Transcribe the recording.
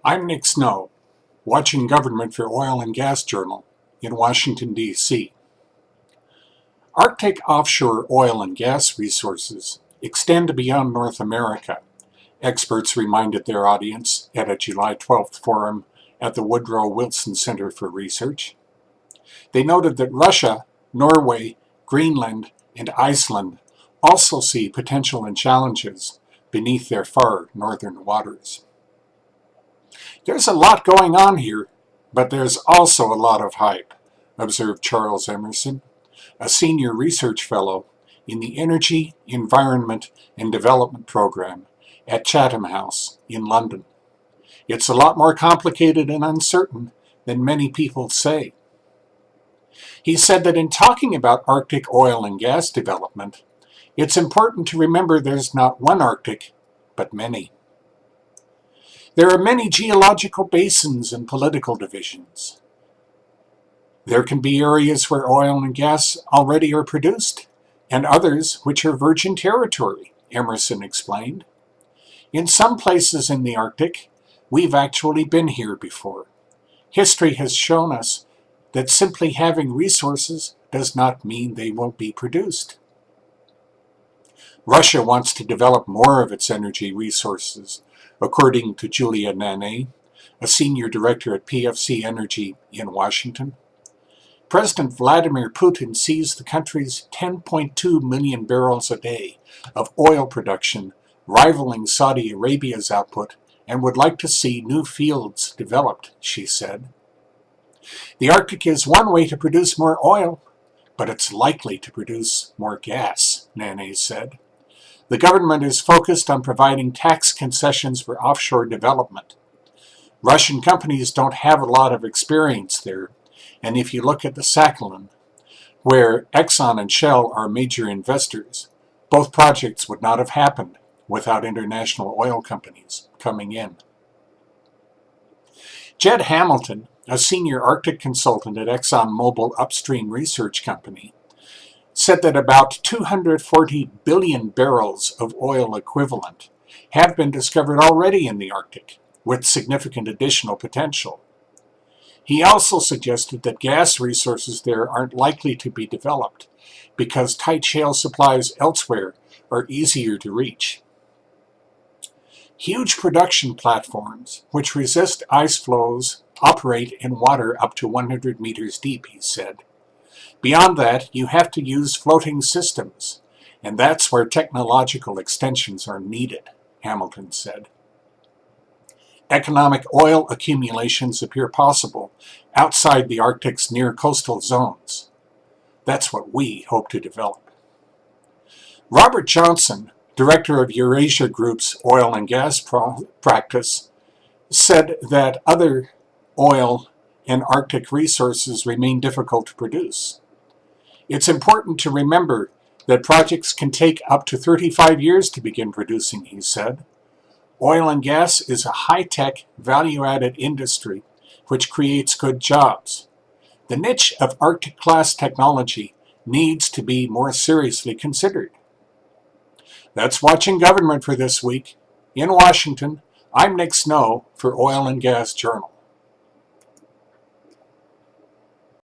I'm Nick Snow, watching Government for Oil and Gas Journal in Washington, D.C. Arctic offshore oil and gas resources extend beyond North America, experts reminded their audience at a July 12th forum at the Woodrow Wilson Center for Research. They noted that Russia, Norway, Greenland, and Iceland also see potential and challenges beneath their far northern waters. There's a lot going on here, but there's also a lot of hype, observed Charles Emerson, a senior research fellow in the Energy, Environment, and Development program at Chatham House in London. It's a lot more complicated and uncertain than many people say. He said that in talking about Arctic oil and gas development, it's important to remember there's not one Arctic, but many. There are many geological basins and political divisions. There can be areas where oil and gas already are produced, and others which are virgin territory, Emerson explained. In some places in the Arctic, we've actually been here before. History has shown us that simply having resources does not mean they won't be produced. Russia wants to develop more of its energy resources, according to Julia Nane, a senior director at PFC Energy in Washington. President Vladimir Putin sees the country's 10.2 million barrels a day of oil production rivaling Saudi Arabia's output and would like to see new fields developed, she said. The Arctic is one way to produce more oil, but it's likely to produce more gas, Nane said. The government is focused on providing tax concessions for offshore development. Russian companies don't have a lot of experience there, and if you look at the Sakhalin, where Exxon and Shell are major investors, both projects would not have happened without international oil companies coming in. Jed Hamilton, a senior Arctic consultant at ExxonMobil Upstream Research Company, said that about 240 billion barrels of oil equivalent have been discovered already in the Arctic, with significant additional potential. He also suggested that gas resources there aren't likely to be developed because tight shale supplies elsewhere are easier to reach. Huge production platforms, which resist ice flows, operate in water up to 100 meters deep, he said. Beyond that, you have to use floating systems, and that's where technological extensions are needed, Hamilton said. Economic oil accumulations appear possible outside the Arctic's near coastal zones. That's what we hope to develop. Robert Johnson, director of Eurasia Group's oil and gas practice, said that other oil and Arctic resources remain difficult to produce. It's important to remember that projects can take up to 35 years to begin producing, he said. Oil and gas is a high-tech, value-added industry which creates good jobs. The niche of Arctic-class technology needs to be more seriously considered. That's Watching Government for this week. In Washington, I'm Nick Snow for Oil and Gas Journal.